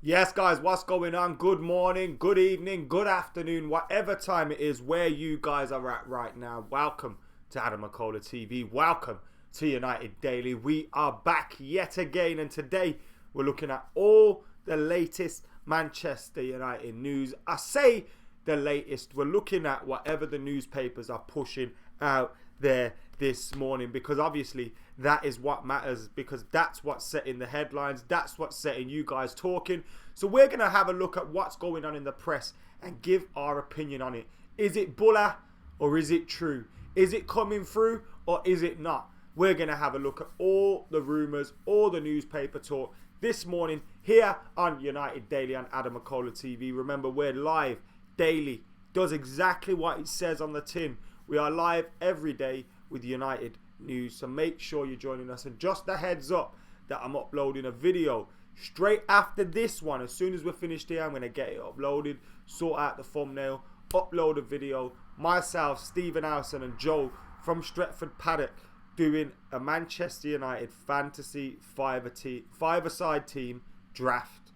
Yes, guys, what's going on? Good morning, good evening, good afternoon, whatever time it is where you guys are at right now. Welcome to AdamMcKola TV. Welcome to United Daily. We are back yet again, and today we're looking at all the latest Manchester United news. I say the latest. We're looking at whatever the newspapers are pushing out there this morning, because obviously that is what matters, because that's what's setting the headlines, that's what's setting you guys talking. So we're going to have a look at what's going on in the press and give our opinion on it. Is it bulla or is it true? Is it coming through or is it not? We're going to have a look at all the rumours, all the newspaper talk this morning here on United Daily on AdamMcKola TV. Remember, we're live daily. Does exactly what it says on the tin. We are live every day with United news, so make sure you're joining us. And just a heads up that I'm uploading a video straight after this one. As soon as we're finished here, I'm going to get it uploaded, sort out the thumbnail, upload a video. Myself, Stephen Howson and Joe from Stretford Paddock doing a Manchester United fantasy five-a-side team draft.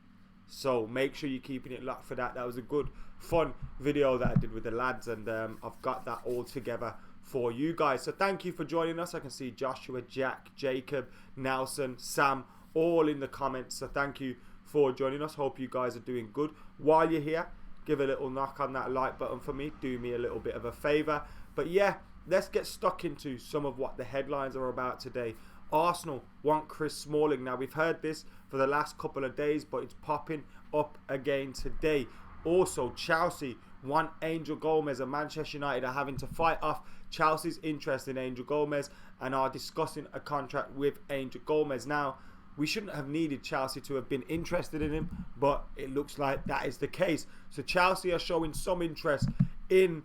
So make sure you're keeping it locked for that. That was a good, fun video that I did with the lads, and I've got that all together for you guys. So thank you for joining us. I can see Joshua, Jack, Jacob, Nelson, Sam, all in the comments. So thank you for joining us. Hope you guys are doing good. While you're here, give a little knock on that like button for me. Do me a little bit of a favor. But yeah, let's get stuck into some of what the headlines are about today. Arsenal want Chris Smalling. Now, we've heard this for the last couple of days, but it's popping up again today. Also, Chelsea want Angel Gomes, and Manchester United are having to fight off Chelsea's interest in Angel Gomes and are discussing a contract with Angel Gomes. Now, we shouldn't have needed Chelsea to have been interested in him, but it looks like that is the case. So Chelsea are showing some interest in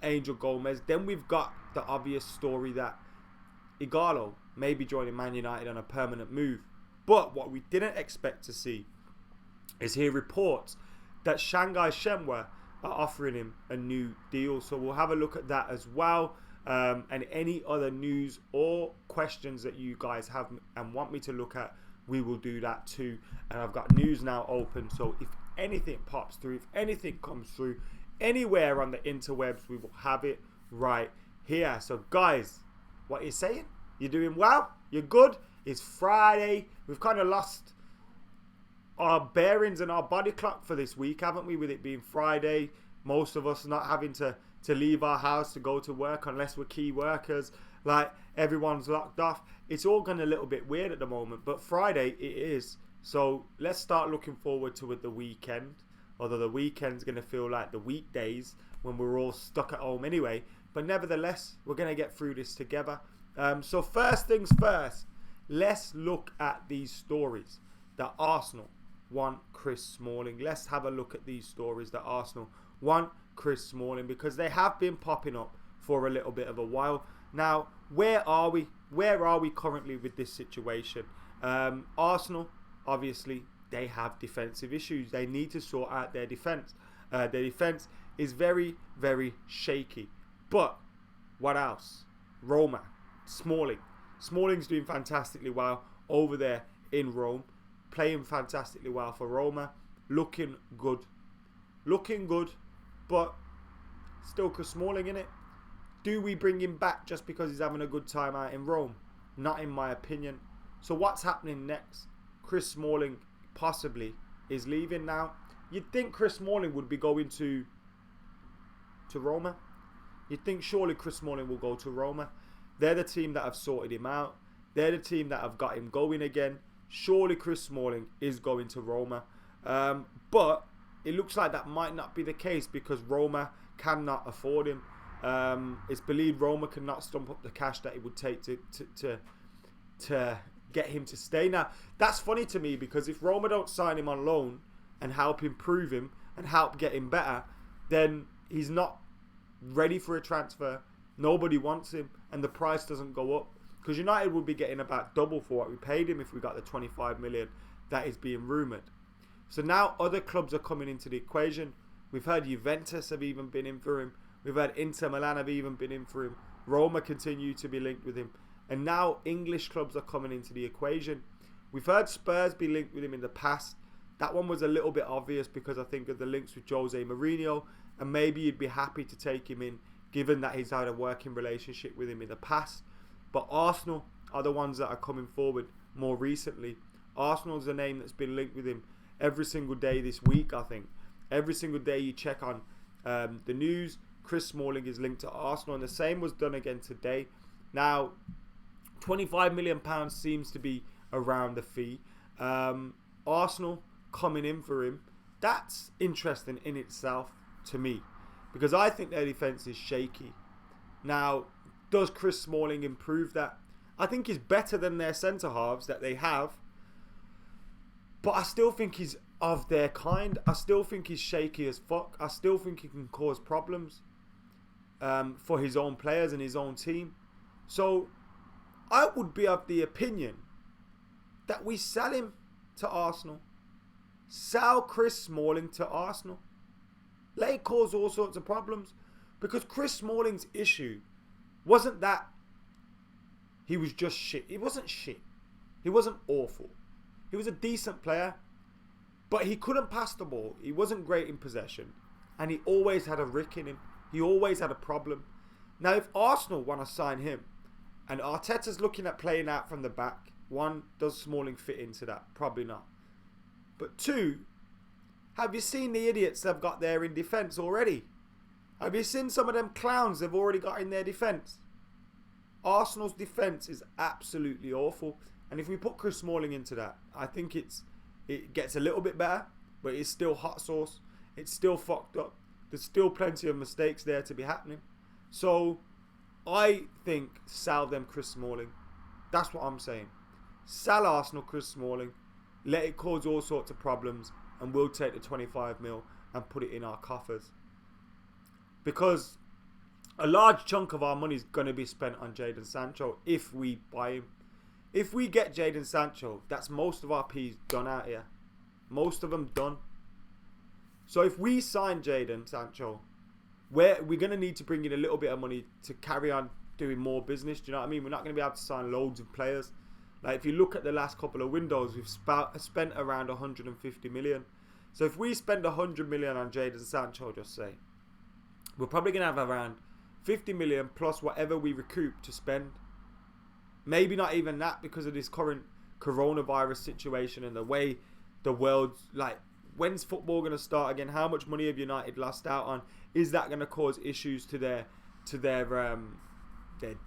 Angel Gomes. Then we've got the obvious story that Igalo may be joining Man United on a permanent move. But what we didn't expect to see is hear reports that Shanghai Shenhua are offering him a new deal. So we'll have a look at that as well. And any other news or questions that you guys have and want me to look at, we will do that too. And I've got news now open. So if anything pops through, if anything comes through anywhere on the interwebs, we will have it right here. So guys, what are you saying? You're doing well? You're good? It's Friday. We've kind of lost our bearings and our body clock for this week, haven't we, with it being Friday? Most of us not having to leave our house to go to work unless we're key workers. Like, everyone's locked off. It's all gone a little bit weird at the moment, but Friday it is. So let's start looking forward to the weekend, although the weekend's going to feel like the weekdays when we're all stuck at home anyway. But nevertheless, we're going to get through this together. So first things first, let's look at these stories that Arsenal want Chris Smalling. Let's have a look at these stories that Arsenal want Chris Smalling, because they have been popping up for a little bit of a while. Now, where are we? Where are we currently with this situation? Arsenal, obviously, they have defensive issues. They need to sort out their defence. Their defence is very, very shaky. But what else? Roma, Smalling. Smalling's doing fantastically well over there in Rome. Playing fantastically well for Roma. Looking good. Looking good. But still Chris Smalling, innit? Do we bring him back just because he's having a good time out in Rome? Not in my opinion. So what's happening next? Chris Smalling possibly is leaving now. You'd think Chris Smalling would be going to Roma. You'd think surely Chris Smalling will go to Roma. They're the team that have sorted him out. They're the team that have got him going again. Surely Chris Smalling is going to Roma. But it looks like that might not be the case, because Roma cannot afford him. It's believed Roma cannot stump up the cash that it would take to get him to stay. Now, that's funny to me, because if Roma don't sign him on loan and help improve him and help get him better, then he's not ready for a transfer. Nobody wants him, and the price doesn't go up, because United would be getting about double for what we paid him if we got the 25 million that is being rumoured. So now other clubs are coming into the equation. We've heard Juventus have even been in for him. We've heard Inter Milan have even been in for him. Roma continue to be linked with him. And now English clubs are coming into the equation. We've heard Spurs be linked with him in the past. That one was a little bit obvious because I think of the links with Jose Mourinho, and maybe you'd be happy to take him in given that he's had a working relationship with him in the past. But Arsenal are the ones that are coming forward more recently. Arsenal's a name that's been linked with him every single day this week, I think. Every single day you check on the news, Chris Smalling is linked to Arsenal, and the same was done again today. Now, £25 million seems to be around the fee. Arsenal coming in for him, that's interesting in itself to me, because I think their defence is shaky. Now, does Chris Smalling improve that? I think he's better than their centre-halves that they have, but I still think he's of their kind. I still think he's shaky as fuck. I still think he can cause problems for his own players and his own team. So I would be of the opinion that we sell him to Arsenal. Sell Chris Smalling to Arsenal. Let it cause all sorts of problems. Because Chris Smalling's issue wasn't that he was just shit. He wasn't shit. He wasn't awful. He was a decent player. But he couldn't pass the ball. He wasn't great in possession. And he always had a rick in him. He always had a problem. Now, if Arsenal want to sign him, and Arteta's looking at playing out from the back, one, does Smalling fit into that? Probably not. But two, have you seen the idiots they've got there in defence already? Have you seen some of them clowns they've already got in their defence? Arsenal's defence is absolutely awful. And if we put Chris Smalling into that, I think it gets a little bit better, but it's still hot sauce. It's still fucked up. There's still plenty of mistakes there to be happening. So I think sell them Chris Smalling. That's what I'm saying. Sell Arsenal Chris Smalling. Let it cause all sorts of problems, and we'll take the 25 mil and put it in our coffers. Because a large chunk of our money is going to be spent on Jadon Sancho if we buy him. If we get Jadon Sancho, that's most of our P's done out here. Most of them done. So if we sign Jadon Sancho, we're going to need to bring in a little bit of money to carry on doing more business. Do you know what I mean? We're not going to be able to sign loads of players. Like if you look at the last couple of windows, we've spent around 150 million. So if we spend 100 million on Jadon Sancho, just say, we're probably going to have around 50 million plus whatever we recoup to spend. Maybe not even that because of this current coronavirus situation and the way the world's like, when's football going to start again? How much money have United lost out on? Is that going to cause issues to their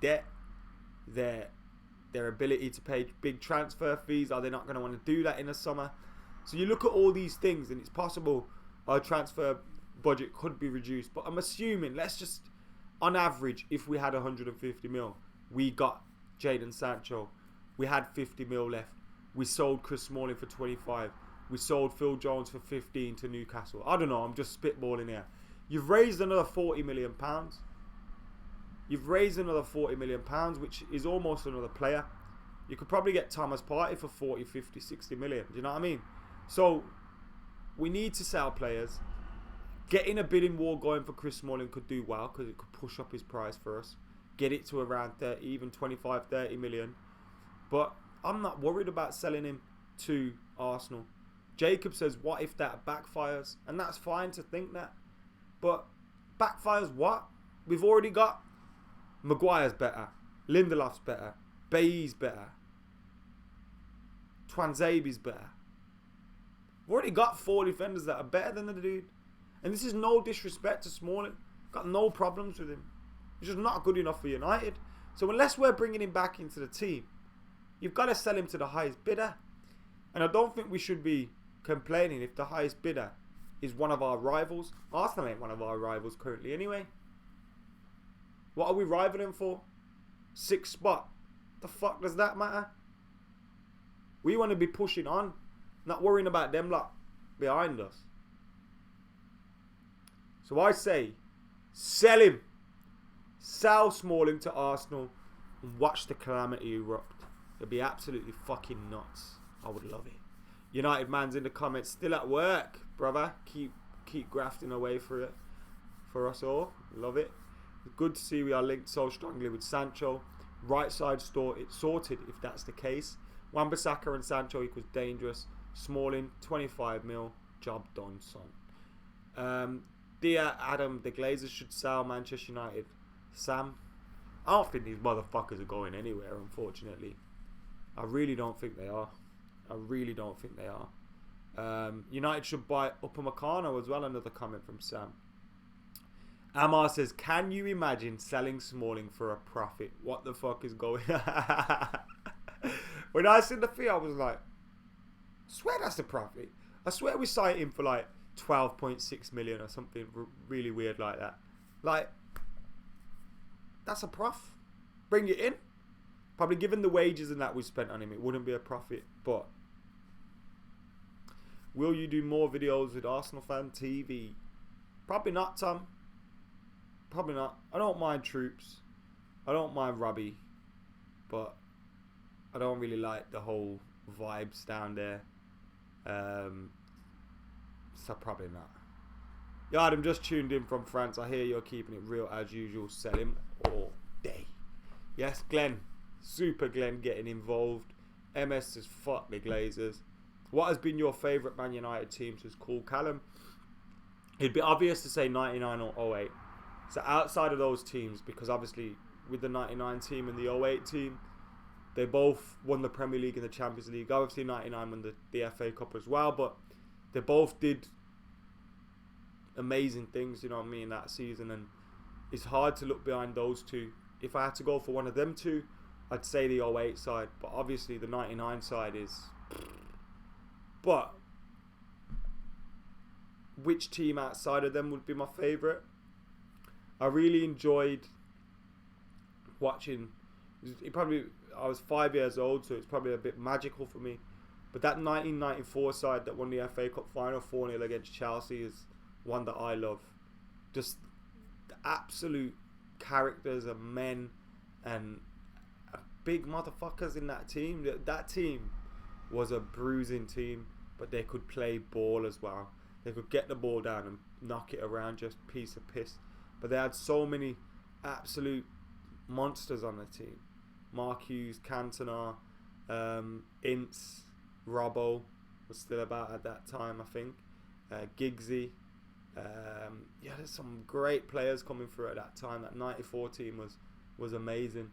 debt, their ability to pay big transfer fees? Are they not going to want to do that in the summer? So you look at all these things, and it's possible our transfer budget could be reduced. But I'm assuming, let's just, on average, if we had 150 mil, we got Jadon Sancho, we had 50 mil left. We sold Chris Smalling for 25. We sold Phil Jones for 15 to Newcastle. I don't know, I'm just spitballing here. You've raised another £40 million. You've raised another £40 million, which is almost another player. You could probably get Thomas Partey for 40, 50, 60 million. Do you know what I mean? So, we need to sell players. Getting a bidding war going for Chris Smalling could do well because it could push up his price for us. Get it to around 30, even 25, 30 million. But I'm not worried about selling him to Arsenal. Jacob says, what if that backfires? And that's fine to think that. But backfires what? We've already got Maguire's better. Lindelof's better. Bailly's better. Twanzebe's better. We've already got 4 defenders that are better than the dude. And this is no disrespect to Smalling. Got no problems with him. He's just not good enough for United. So unless we're bringing him back into the team, you've got to sell him to the highest bidder. And I don't think we should be complaining if the highest bidder is one of our rivals. Arsenal ain't one of our rivals currently anyway. What are we rivaling for? 6th spot. The fuck does that matter? We want to be pushing on, not worrying about them lot behind us. So I say, sell him. Sell Smalling to Arsenal and watch the calamity erupt. It'll be absolutely fucking nuts. I would love it. United man's in the comments, still at work, brother. Keep grafting away for it, for us all. Love it. Good to see we are linked so strongly with Sancho. Right side sorted if that's the case. Wan-Bissaka and Sancho equals dangerous. Smalling, 25 mil, job done, son. Dear Adam, the Glazers should sell Manchester United. Sam, I don't think these motherfuckers are going anywhere, unfortunately. I really don't think they are. United should buy Upamecano as well, another comment from Sam. Amar says, can you imagine selling Smalling for a profit? What the fuck is going on? When I seen the fee, I was like, I swear that's a profit. I swear we signed him for like 12.6 million or something really weird like that. Like, that's a prof. Bring it in. Probably given the wages and that we spent on him, it wouldn't be a profit. But will you do more videos with Arsenal Fan TV? Probably not, Tom. Probably not. I don't mind Troops. I don't mind Robbie. But I don't really like the whole vibes down there. So probably not. Yeah, Adam just tuned in from France. I hear you're keeping it real as usual. Sell him all day. Yes, Glenn. Super Glenn getting involved. MS says fuck the Glazers. What has been your favourite Man United team? Says Cool Callum. It'd be obvious to say 99 or 08. So outside of those teams, because obviously with the 99 team and the 08 team, they both won the Premier League and the Champions League. Obviously 99 won the FA Cup as well, but they both did amazing things, you know what I mean, that season. And it's hard to look behind those two. If I had to go for one of them two, I'd say the 08 side, but obviously the 99 side is... But which team outside of them would be my favourite? I really enjoyed watching... I was 5 years old, so it's probably a bit magical for me. But that 1994 side that won the FA Cup final 4-0 against Chelsea is one that I love. Just the absolute characters and men and big motherfuckers in that team. That team was a bruising team, but they could play ball as well. They could get the ball down and knock it around, just piece of piss. But they had so many absolute monsters on the team. Mark Hughes, Cantona, Ince, Robbo was still about at that time, I think. Giggsy. There's some great players coming through at that time. That 94 team was amazing.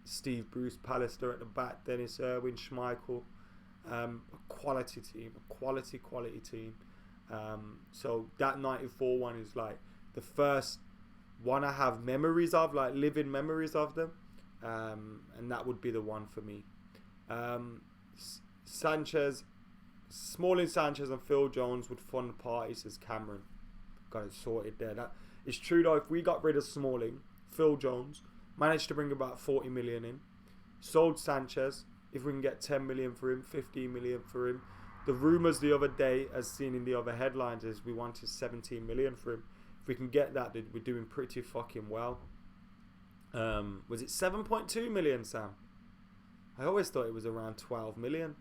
Steve Bruce, Pallister at the back, Dennis Irwin, Schmeichel. A quality team, a quality team. So that 94 one is like the first one I have memories of, like living memories of them. And that would be the one for me. Sanchez, Smalling, Sanchez and Phil Jones would fund parties, says Cameron. Got it sorted there. That it's true though, if we got rid of Smalling, Phil Jones, managed to bring about 40 million in, sold Sanchez, if we can get 10 million for him, 15 million for him. The rumours the other day, as seen in the other headlines, is we wanted 17 million for him. If we can get that, we're doing pretty fucking well. Was it 7.2 million, Sam? I always thought it was around 12 million.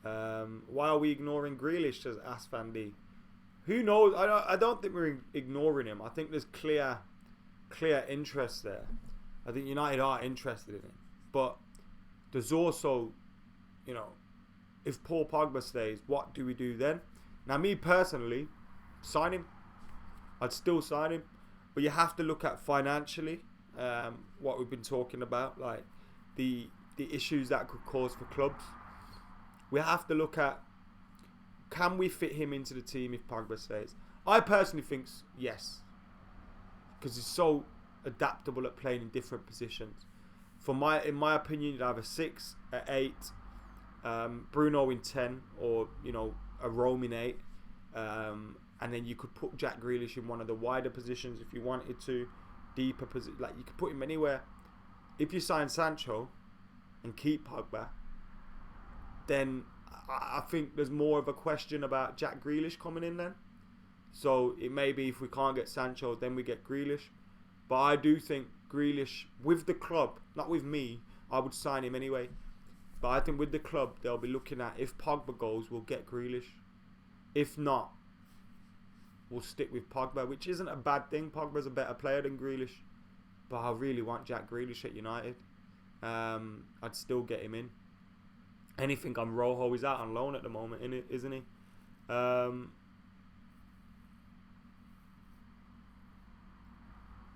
Why are we ignoring Grealish, says Asfan D? Who knows? I don't think we're ignoring him. I think there's clear interest there. I think United are interested in him. But there's also, if Paul Pogba stays, what do we do then? Now, me personally, sign him. I'd still sign him. But you have to look at financially what we've been talking about, like the issues that could cause for clubs. We have to look at, can we fit him into the team if Pogba stays? I personally think yes, because he's so adaptable at playing in different positions. In my opinion, you'd have a 6, an 8, Bruno in 10, or a Rome in 8, and then you could put Jack Grealish in one of the wider positions if you wanted to, deeper position. Like you could put him anywhere. If you sign Sancho and keep Pogba, then I think there's more of a question about Jack Grealish coming in then. So it may be if we can't get Sancho, then we get Grealish. But I do think Grealish, with the club, not with me, I would sign him anyway. But I think with the club, they'll be looking at, if Pogba goes, we'll get Grealish. If not, we'll stick with Pogba, which isn't a bad thing. Pogba's a better player than Grealish. But I really want Jack Grealish at United. I'd still get him in. anything on Rojo. He's out on loan at the moment, isn't he?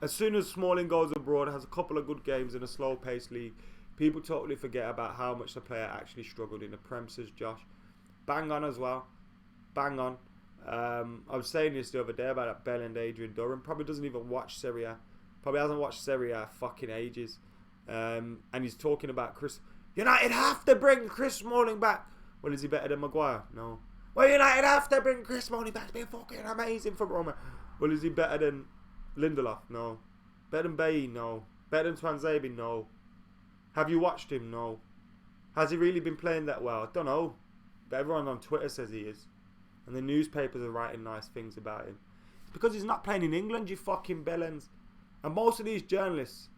As soon as Smalling goes abroad, has a couple of good games in a slow-paced league, people totally forget about how much the player actually struggled in the Prem, says Josh. Bang on as well. Bang on. I was saying this the other day about that Bell and Adrian Durham. Probably doesn't even watch Serie A. Probably hasn't watched Serie A fucking ages. And he's talking about Chris. United have to bring Chris Smalling back. Well, is he better than Maguire? No. Well, United have to bring Chris Smalling back. It's been fucking amazing for Roma. Well, is he better than Lindelof? No. Better than Bailly? No. Better than Twanzebe? No. Have you watched him? No. Has he really been playing that well? I don't know. But everyone on Twitter says he is. And the newspapers are writing nice things about him. It's because he's not playing in England, you fucking bellends. And most of these journalists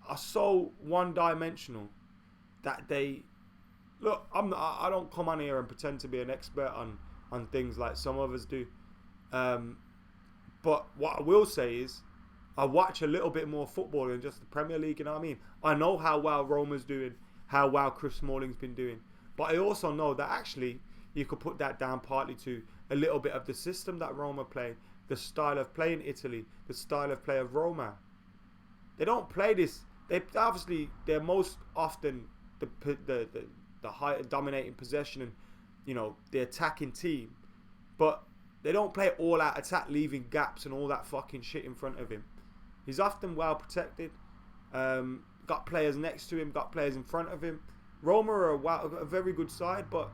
are so one-dimensional that they... Look, I don't come on here and pretend to be an expert on things like some of us do. But what I will say is, I watch a little bit more football than just the Premier League, you know what I mean? I know how well Roma's doing, how well Chris Smalling's been doing. But I also know that actually you could put that down partly to a little bit of the system that Roma play, the style of play in Italy, the style of play of Roma. They don't play this. They're most often the high dominating possession and, you know, the attacking team. But they don't play all out attack, leaving gaps and all that fucking shit in front of him. He's often well protected. Got players next to him, got players in front of him. Roma are a very good side, but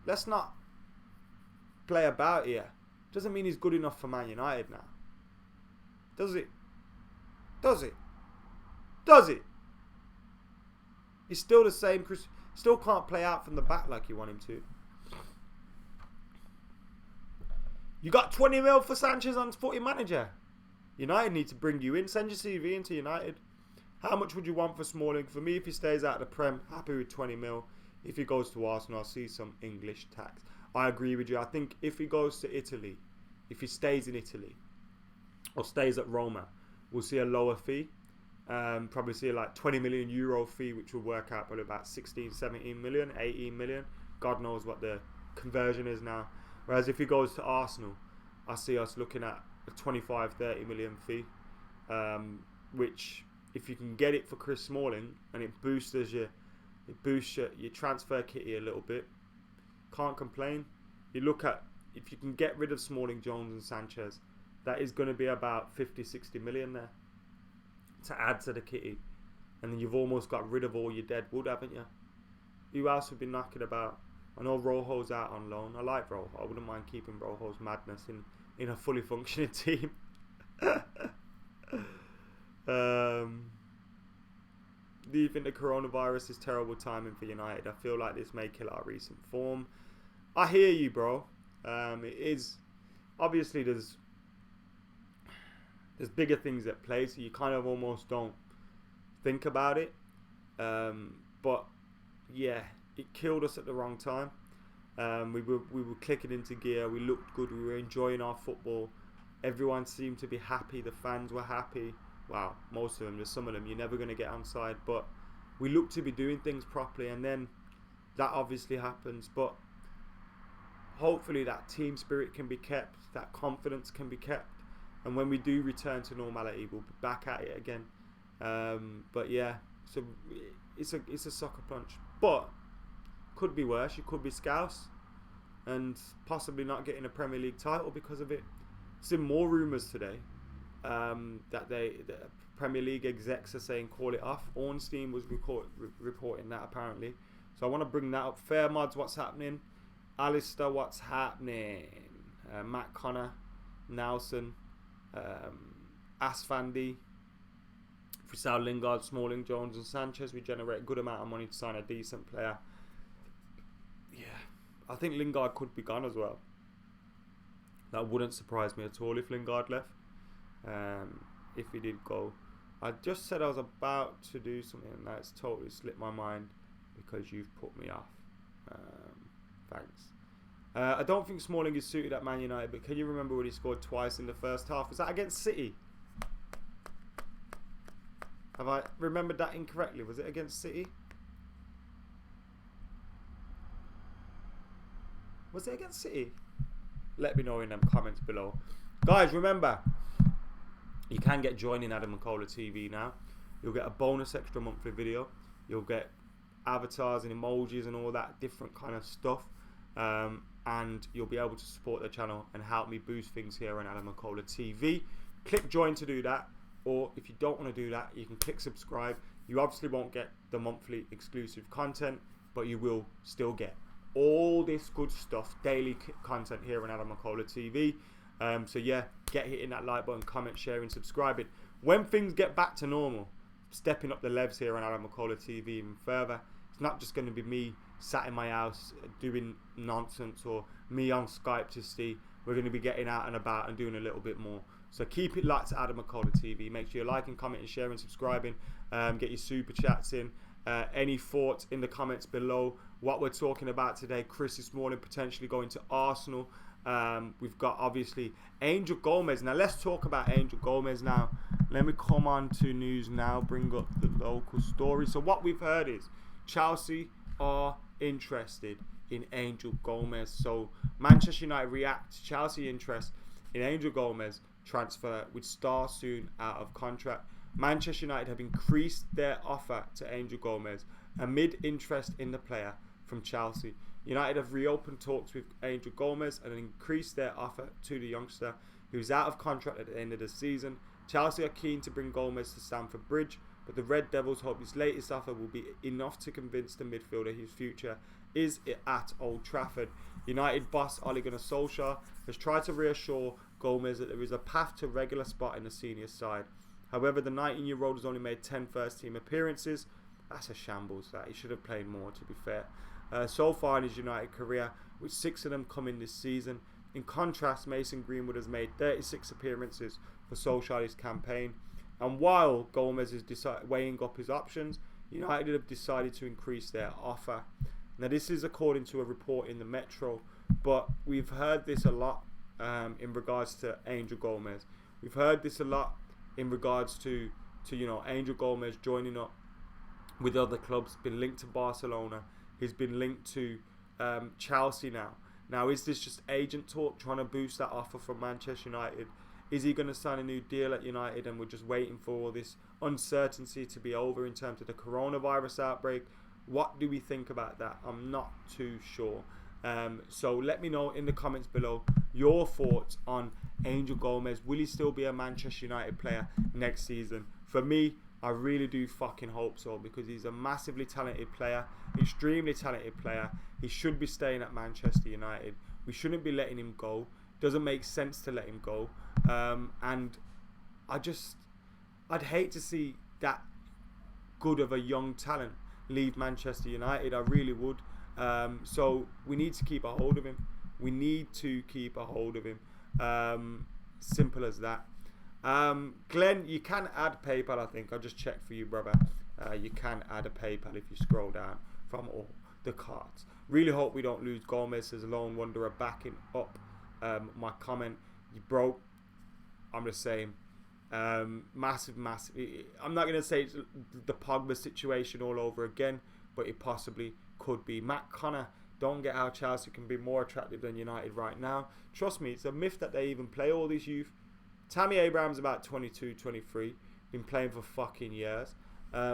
let's not play about here. Doesn't mean he's good enough for Man United now. Does it? Does it? Does it? He's still the same. Chris still can't play out from the back like you want him to. You got 20 mil for Sanchez on Footy Manager. United need to bring you in. Send your CV into United. How much would you want for Smalling? For me, if he stays out of the Prem, happy with 20 mil. If he goes to Arsenal, I'll see some English tax. I agree with you. I think if he goes to Italy, if he stays in Italy, or stays at Roma, we'll see a lower fee. Probably see like 20 million euro fee, which will work out probably about 16, 17 million, 18 million. God knows what the conversion is now. Whereas if he goes to Arsenal, I see us looking at a 25, 30 million fee, which if you can get it for Chris Smalling and it boosts your transfer kitty a little bit, can't complain. You look at, if you can get rid of Smalling, Jones and Sanchez, that is going to be about 50, 60 million there to add to the kitty. And then you've almost got rid of all your dead wood, haven't you? Who else have been knocking about? I know Rojo's out on loan. I like Rojo. I wouldn't mind keeping Rojo's madness in a fully functioning team. Do you think the coronavirus is terrible timing for United? I feel like this may kill our recent form. I hear you, bro. It is. Obviously, there's bigger things at play, so you kind of almost don't think about it. But yeah, it killed us at the wrong time. We were clicking into gear. We looked good. We were enjoying our football. Everyone seemed to be happy. The fans were happy. Wow, most of them. There's some of them you're never going to get on side. But we looked to be doing things properly, and then that obviously happens. But hopefully that team spirit can be kept. That confidence can be kept. And when we do return to normality, we'll be back at it again. But yeah, so it's a sucker punch. But could be worse. You could be Scouse and possibly not getting a Premier League title because of it. Seen more rumours today that the Premier League execs are saying call it off. Ornstein was reporting that apparently. So I want to bring that up. Fair Mods, what's happening? Alistair, what's happening? Matt Connor, Nelson, Asfandi. If we sell Lingard, Smalling, Jones and Sanchez, we generate a good amount of money to sign a decent player. Yeah, I think Lingard could be gone as well. That wouldn't surprise me at all if Lingard left. If he did go. I just said I was about to do something and that's totally slipped my mind because you've put me off. Thanks. I don't think Smalling is suited at Man United, but can you remember when he scored twice in the first half? Was that against City? Have I remembered that incorrectly? Was it against City? Was it against City? Let me know in them comments below. Guys, remember, you can get joining AdamMcKola TV now. You'll get a bonus extra monthly video. You'll get avatars and emojis and all that different kind of stuff. And you'll be able to support the channel and help me boost things here on AdamMcKola TV. Click join to do that. Or if you don't want to do that, you can click subscribe. You obviously won't get the monthly exclusive content, but you will still get all this good stuff, daily content here on AdamMcKola TV. So yeah, get hitting that like button, comment, sharing, subscribing. When things get back to normal, stepping up the levels here on AdamMcKola TV even further. It's not just going to be me sat in my house doing nonsense or me on Skype to see. We're going to be getting out and about and doing a little bit more. So keep it locked to AdamMcKola TV. Make sure you're liking, commenting, sharing, subscribing. Get your super chats in. Any thoughts in the comments below. What we're talking about today. Chris this morning potentially going to Arsenal. We've got obviously Angel Gomes. Now let's talk about Angel Gomes now. Let me come on to news now. Bring up the local story. So what we've heard is Chelsea are interested in Angel Gomes. So Manchester United react to Chelsea interest in Angel Gomes transfer, which starts soon out of contract. Manchester United have increased their offer to Angel Gomes amid interest in the player from Chelsea. United have reopened talks with Angel Gomes and increased their offer to the youngster, who's out of contract at the end of the season. Chelsea are keen to bring Gomes to Stamford Bridge, but the Red Devils hope his latest offer will be enough to convince the midfielder his future is at Old Trafford. United boss Ole Gunnar Solskjaer has tried to reassure Gomes that there is a path to regular spot in the senior side. However, the 19-year-old has only made 10 first-team appearances. That's a shambles. That he should have played more, to be fair. So far in his United career, with 6 of them coming this season. In contrast, Mason Greenwood has made 36 appearances for Solskjaer's campaign. And while Gomes is weighing up his options, United have decided to increase their offer. Now, this is according to a report in the Metro, but we've heard this a lot in regards to Angel Gomes. We've heard this a lot in regards to Angel Gomes joining up with other clubs, been linked to Barcelona. He's been linked to Chelsea now. Now, is this just agent talk trying to boost that offer from Manchester United? Is he going to sign a new deal at United and we're just waiting for all this uncertainty to be over in terms of the coronavirus outbreak? What do we think about that? I'm not too sure. So let me know in the comments below your thoughts on Angel Gomes. Will he still be a Manchester United player next season? For me, I really do fucking hope so, because he's a massively talented player, extremely talented player. He should be staying at Manchester United. We shouldn't be letting him go. Doesn't make sense to let him go. And I'd hate to see that good of a young talent leave Manchester United. I really would. So we need to keep a hold of him. We need to keep a hold of him. Simple as that. Glenn, you can add PayPal, I think. I'll just check for you, brother. You can add a PayPal if you scroll down from all the cards. Really hope we don't lose Gomes as a lone wanderer backing up my comment. You broke. I'm just saying. Massive. I'm not going to say it's the Pogba situation all over again, but it possibly could be. Matt Connor, don't get how Chelsea can be more attractive than United right now. Trust me, it's a myth that they even play all these youth. Tammy Abraham's about 22, 23. Been playing for fucking years.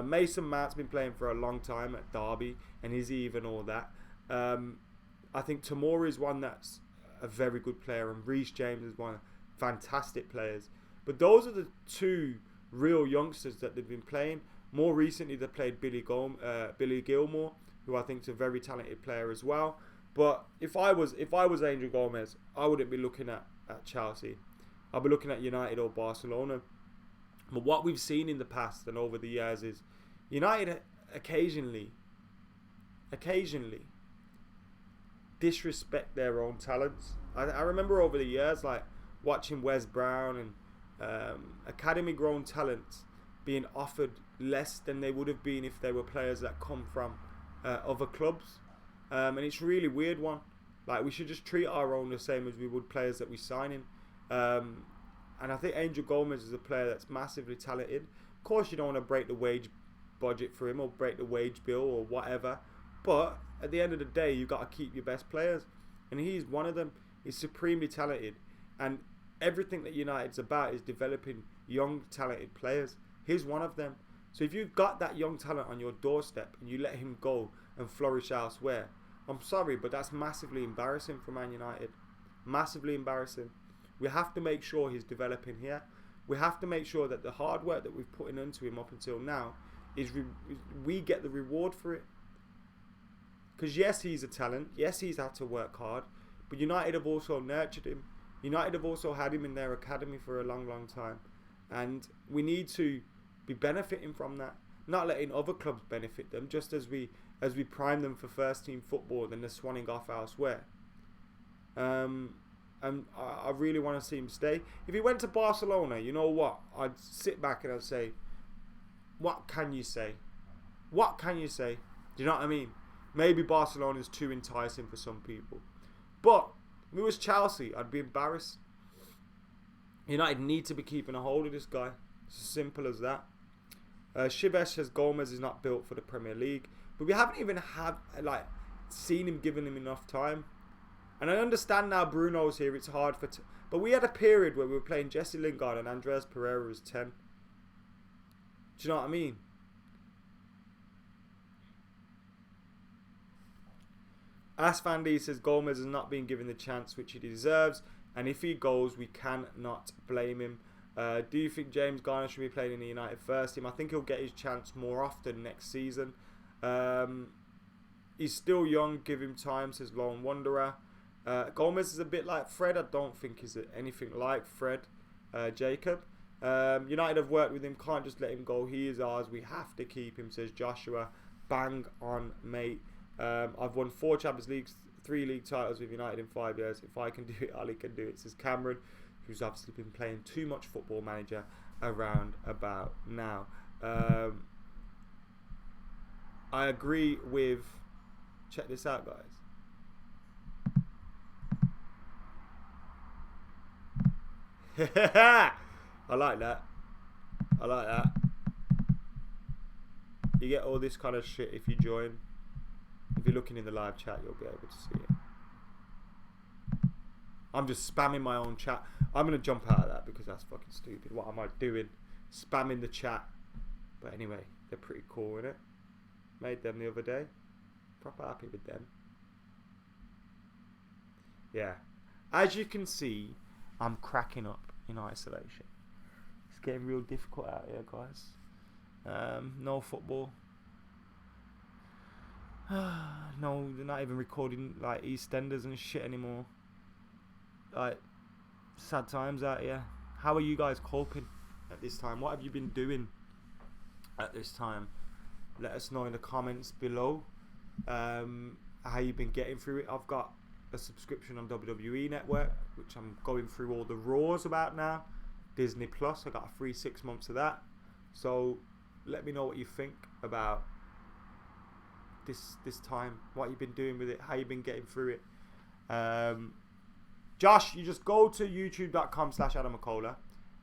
Mason Mount's been playing for a long time at Derby, and is he even all that? I think Tamori is one that's a very good player, and Reece James is one of fantastic players. But those are the two real youngsters that they've been playing. More recently, they played Billy Gilmore, who I think is a very talented player as well. But if I was Angel Gomes, I wouldn't be looking at Chelsea. I'll be looking at United or Barcelona. But what we've seen in the past and over the years is United occasionally disrespect their own talents. I remember over the years, like watching Wes Brown and academy grown talents being offered less than they would have been if they were players that come from other clubs. And it's a really weird one. Like, we should just treat our own the same as we would players that we sign in. And I think Angel Gomes is a player that's massively talented. Of course, you don't want to break the wage budget for him or break the wage bill or whatever. But at the end of the day, you've got to keep your best players. and he's one of them. He's supremely talented, and everything that United's about is developing young, talented players. He's one of them. So if you've got that young talent on your doorstep and you let him go and flourish elsewhere, I'm sorry, but that's massively embarrassing for Man United. Massively embarrassing. We have to make sure he's developing here. We have to make sure that the hard work that we've put into him up until now is we get the reward for it. Because yes, he's a talent. Yes, he's had to work hard. But United have also nurtured him. United have also had him in their academy for a long, long time. And we need to be benefiting from that. Not letting other clubs benefit them. Just as we prime them for first team football, then they're swanning off elsewhere. And I really want to see him stay. If he went to Barcelona, you know what? I'd sit back and I'd say, what can you say? What can you say? Do you know what I mean? Maybe Barcelona is too enticing for some people. But if it was Chelsea, I'd be embarrassed. United need to be keeping a hold of this guy. It's as simple as that. Shivesh says Gomes is not built for the Premier League. But we haven't even seen him, given him enough time. And I understand now Bruno's here, it's hard for... but we had a period where we were playing Jesse Lingard and Andreas Pereira as 10. Do you know what I mean? Asfandi says Gomes is not being given the chance which he deserves. And if he goes, we cannot blame him. Do you think James Garner should be playing in the United first team? I think he'll get his chance more often next season. He's still young, give him time, says Lone Wanderer. Gomes is a bit like Fred. I don't think he's anything like Fred. Jacob. United have worked with him, can't just let him go. He is ours, we have to keep him, says Joshua. Bang on, mate. I've won 4 Champions Leagues, 3 league titles with United in 5 years. If I can do it, Ali can do it, says Cameron, who's obviously been playing too much Football Manager around about now. I agree with... check this out, guys. I like that. I like that. You get all this kind of shit if you join. If you're looking in the live chat, you'll be able to see it. I'm just spamming my own chat. I'm going to jump out of that because that's fucking stupid. What am I doing? Spamming the chat. But anyway, they're pretty cool, innit? Made them the other day. Proper happy with them. Yeah. As you can see, I'm cracking up in isolation. It's getting real difficult out here, guys. No football. No, they're not even recording like EastEnders and shit anymore. Like, sad times out here. How are you guys coping at this time? What have you been doing at this time? Let us know in the comments below how you've been getting through it. I've got a subscription on WWE Network, which I'm going through all the Raws about now. Disney Plus, I got a free 6 months of that. So let me know what you think about this time, what you've been doing with it, how you've been getting through it. Josh, you just go to youtube.com/AdamMcKola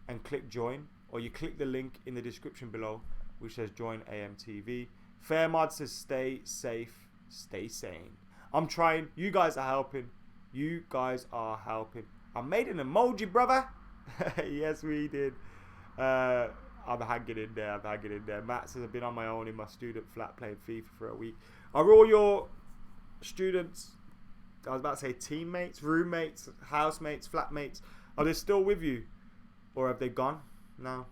and click join, or you click the link in the description below which says join AMTV. Fairmod says stay safe, stay sane. I'm trying. You guys are helping. You guys are helping. I made an emoji, brother. Yes, we did. I'm hanging in there. I'm hanging in there. Matt says I've been on my own in my student flat playing FIFA for a week. Are all your students, I was about to say teammates, roommates, housemates, flatmates, are they still with you? Or have they gone now?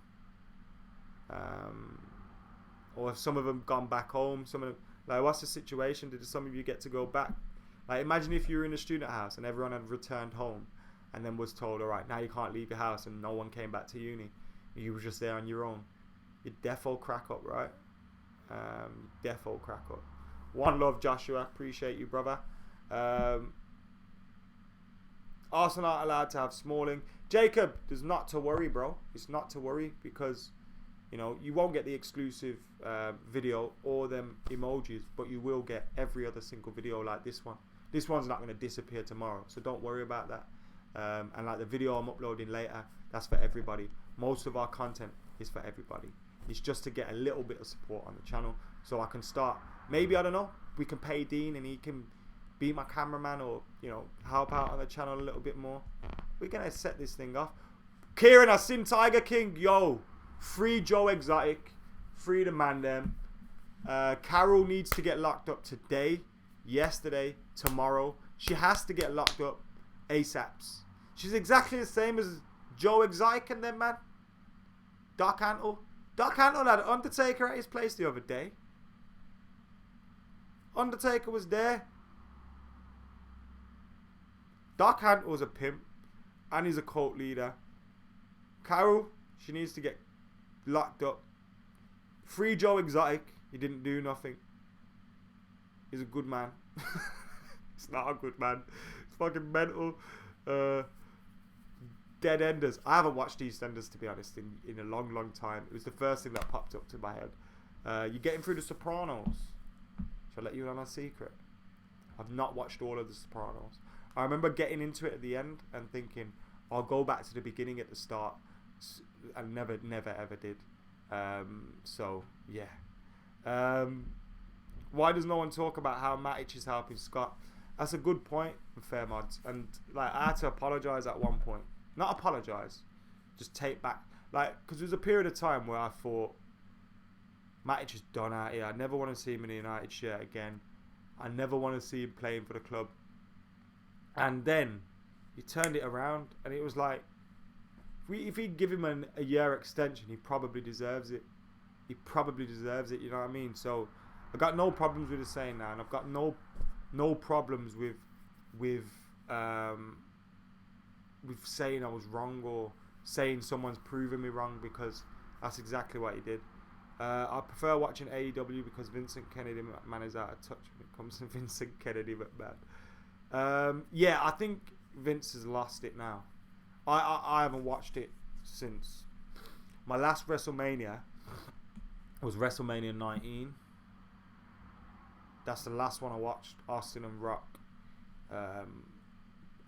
Or have some of them gone back home? Some of them, like, what's the situation? Did some of you get to go back? Like, imagine if you were in a student house and everyone had returned home and then was told, all right, now you can't leave your house, and no one came back to uni. You were just there on your own. You'd defo crack up, right? Defo crack up. One love, Joshua. Appreciate you, brother. Arsenal aren't allowed to have Smalling. Jacob, there's not to worry, bro. It's not to worry because, you know, you won't get the exclusive video or them emojis, but you will get every other single video like this one. This one's not going to disappear tomorrow, so don't worry about that. And like the video I'm uploading later, that's for everybody. Most of our content is for everybody. It's just to get a little bit of support on the channel so I can start. Maybe, I don't know, we can pay Dean and he can be my cameraman or, you know, help out on the channel a little bit more, we're going to set this thing off. Kieran, I seen Tiger King. Yo, free Joe Exotic. Free the man them. Carol needs to get locked up today, yesterday, tomorrow. She has to get locked up ASAPs. She's exactly the same as Joe Exotic and them, man. Doc Antle. Doc Antle had Undertaker at his place the other day. Undertaker was there. Doc Antle's a pimp. And he's a cult leader. Carol, she needs to get locked up. Free Joe Exotic. He didn't do nothing. He's a good man. It's not a good man. It's fucking mental. Dead Enders. I haven't watched EastEnders, to be honest, in a long, long time. It was the first thing that popped up to my head. You're getting through The Sopranos. Shall I let you in on a secret? I've not watched all of The Sopranos. I remember getting into it at the end and thinking, I'll go back to the beginning at the start. And never ever did. So, yeah. Why does no one talk about how Matic is helping Scott? That's a good point, fair mods. And like, I had to apologise at one point. Not apologise, just take back. Like, because there was a period of time where I thought, Matic is done out here. I never want to see him in a United shirt again. I never want to see him playing for the club. And then he turned it around, and it was like, if he'd give him a year extension, he probably deserves it. He probably deserves it. You know what I mean? So I got no problems with the saying now, and I've got no problems with saying I was wrong or saying someone's proven me wrong, because that's exactly what he did. I prefer watching AEW because Vincent Kennedy McMahon is out of touch when it comes to Vincent Kennedy McMahon. Yeah, I think Vince has lost it now. I haven't watched it since my last WrestleMania. Was WrestleMania 19. That's the last one I watched. Austin and Rock.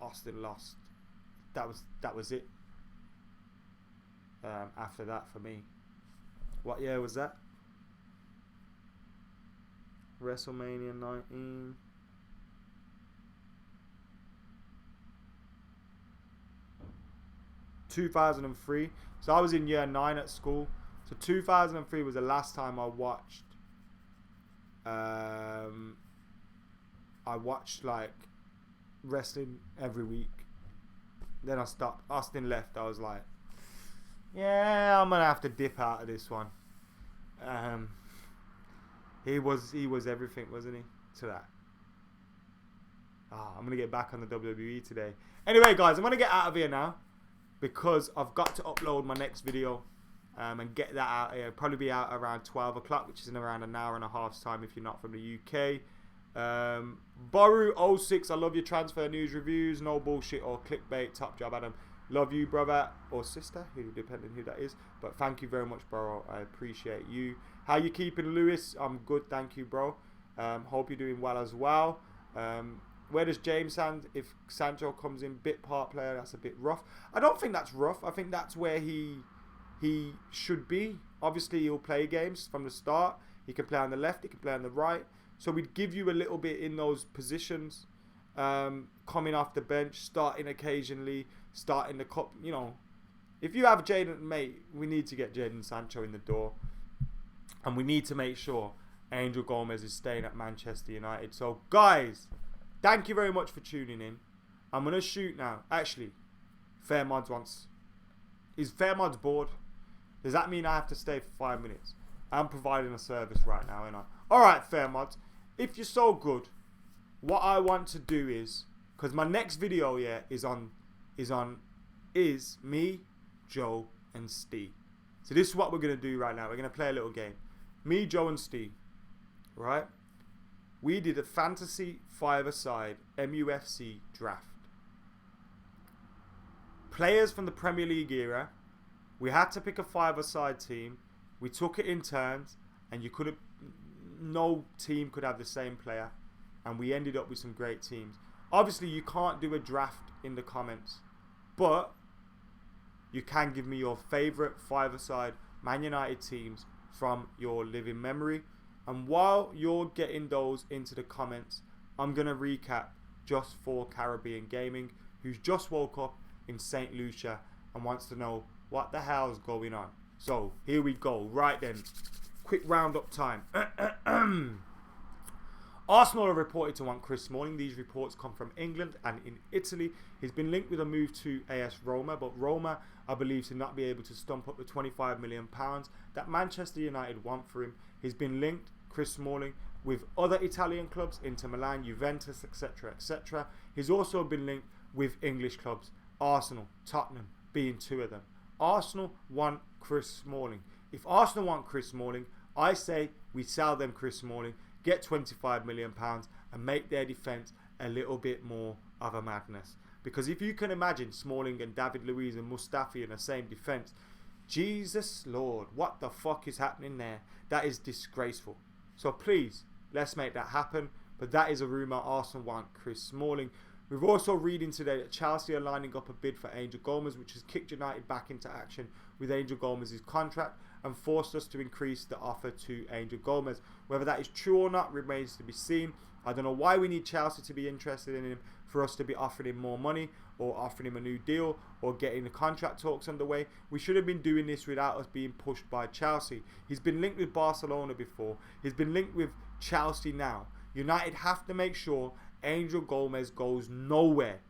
Austin lost. That was it. After that, for me. What year was that? WrestleMania 19. ...2003. So I was in year 9 at school. So 2003 was the last time I watched... I watched like wrestling every week. Then I stopped. Austin left. I was like, yeah, I'm gonna have to dip out of this one. He was everything, wasn't he? To that. I'm gonna get back on the WWE today. Anyway, guys, I'm gonna get out of here now because I've got to upload my next video and get that out here. Probably be out around 12 o'clock, which is in around an hour and a half's time if you're not from the UK. Boru06, I love your transfer news reviews. No bullshit or clickbait. Top job, Adam. Love you, brother or sister, depending who that is. But thank you very much, bro. I appreciate you. How you keeping, Lewis? I'm good, thank you, bro. Hope you're doing well as well. Where does James stand if Sancho comes in? Bit part player, that's a bit rough. I don't think that's rough. I think that's where he should be. Obviously, he'll play games from the start. He can play on the left, he can play on the right. So we'd give you a little bit in those positions. Coming off the bench, starting occasionally, starting the cup. You know, if you have Jadon, mate, we need to get Jadon Sancho in the door. And we need to make sure Angel Gomes is staying at Manchester United. So, guys, thank you very much for tuning in. I'm going to shoot now. Actually, Fairmods wants... Is Fairmods bored? Does that mean I have to stay for 5 minutes? I'm providing a service right now, ain't I? Alright, Fairmods. If you're so good, what I want to do is... Because my next video, yeah, is me, Joe, and Steve. So this is what we're going to do right now. We're going to play a little game. Me, Joe, and Steve. Right? We did a fantasy five-a-side MUFC draft. Players from the Premier League era. We had to pick a five-a-side team. We took it in turns, and no team could have the same player, and we ended up with some great teams. Obviously, you can't do a draft in the comments, but you can give me your favourite five-a-side Man United teams from your living memory. And while you're getting those into the comments, I'm going to recap just for Caribbean Gaming, who's just woke up in St. Lucia and wants to know what the hell's going on. So here we go. Right then, quick roundup time. Arsenal are reported to want Chris Smalling. These reports come from England and in Italy. He's been linked with a move to AS Roma, but Roma are believed to not be able to stump up the £25 million that Manchester United want for him. He's been linked, Chris Smalling, with other Italian clubs, Inter Milan, Juventus, etc., etc. He's also been linked with English clubs, Arsenal, Tottenham being two of them. Arsenal want Chris Smalling. If Arsenal want Chris Smalling, I say we sell them Chris Smalling, get £25 million and make their defence a little bit more of a madness. Because if you can imagine Smalling and David Luiz and Mustafi in the same defence, Jesus Lord, what the fuck is happening there? That is disgraceful. So please, let's make that happen. But that is a rumour. Arsenal want Chris Smalling. We're also reading today that Chelsea are lining up a bid for Angel Gomes, which has kicked United back into action with Angel Gomes' contract and forced us to increase the offer to Angel Gomes. Whether that is true or not remains to be seen. I don't know why we need Chelsea to be interested in him for us to be offering him more money or offering him a new deal or getting the contract talks underway. We should have been doing this without us being pushed by Chelsea. He's been linked with Barcelona before. He's been linked with Chelsea now. United have to make sure Angel Gomes goes nowhere.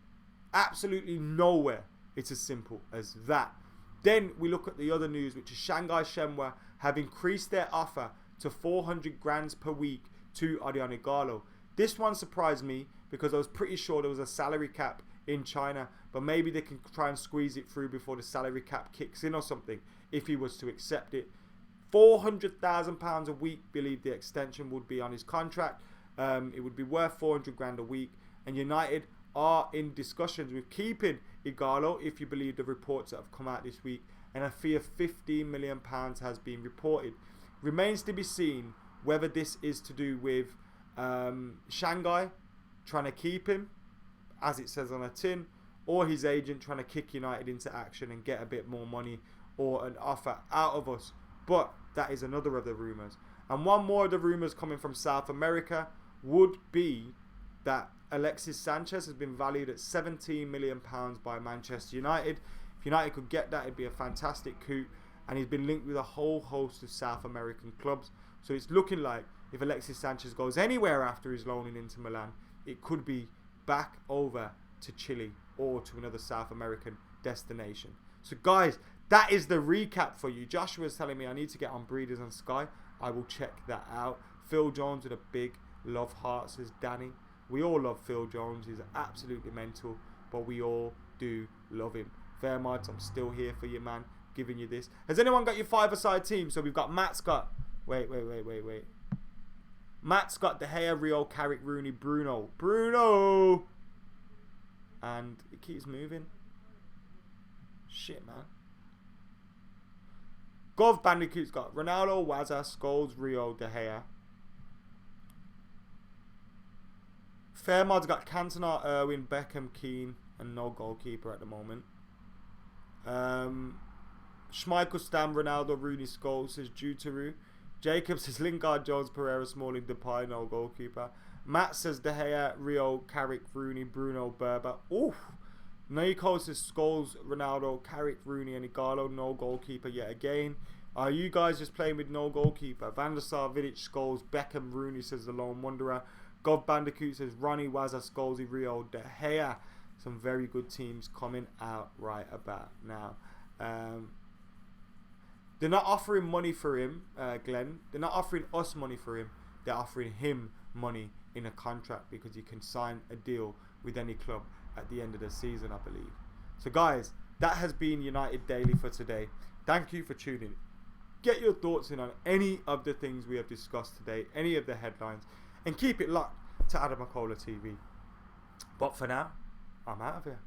Absolutely nowhere. It's as simple as that. Then we look at the other news, which is Shanghai Shenhua have increased their offer to 400 grand per week to AdamMcKola. This one surprised me because I was pretty sure there was a salary cap in China, but maybe they can try and squeeze it through before the salary cap kicks in or something if he was to accept it. £400,000 a week, believe the extension would be on his contract. It would be worth 400 grand a week, and United are in discussions with keeping Igalo, if you believe the reports that have come out this week, and a fee of £15 million has been reported. Remains to be seen whether this is to do with Shanghai trying to keep him, as it says on a tin, or his agent trying to kick United into action and get a bit more money or an offer out of us. But that is another of the rumours. And one more of the rumours coming from South America would be that Alexis Sanchez has been valued at £17 million by Manchester United. If United could get that, it'd be a fantastic coup. And he's been linked with a whole host of South American clubs. So it's looking like if Alexis Sanchez goes anywhere after his loan in Inter Milan, it could be back over to Chile or to another South American destination. So guys, that is the recap for you. Joshua's telling me I need to get on Breeders on Sky. I will check that out. Phil Jones with a big love heart, says Danny. We all love Phil Jones. He's absolutely mental, but we all do love him. Fairmont, I'm still here for you, man. Giving you this. Has anyone got your five-a-side team? So we've got Matt's got... Wait. Matt's got De Gea, Rio, Carrick, Rooney, Bruno. And it keeps moving. Shit, man. Gov Bandicoot's got Ronaldo, Wazza, Scholes, Rio, De Gea. Fairmod's got Cantona, Irwin, Beckham, Keane, and no goalkeeper at the moment. Schmeichel, Stam, Ronaldo, Rooney, Scholes, says Jutaru. Jacob says Lingard, Jones, Pereira, Smalling, Depay, no goalkeeper. Matt says De Gea, Rio, Carrick, Rooney, Bruno, Berber. Oof. Nico says Scholes, Ronaldo, Carrick, Rooney, and Igalo, no goalkeeper yet again. Are you guys just playing with no goalkeeper? Van der Sar, Vidic, Scholes, Beckham, Rooney, says the Lone Wanderer. Gov Bandicoot says Ronnie, Wazza, Scholesy, Rio, De Gea. Some very good teams coming out right about now. They're not offering money for him, Glenn. They're not offering us money for him. They're offering him money in a contract because he can sign a deal with any club at the end of the season, I believe. So guys, that has been United Daily for today. Thank you for tuning in. Get your thoughts in on any of the things we have discussed today, any of the headlines, and keep it locked to AdamMcKola TV. But for now, I'm out of here.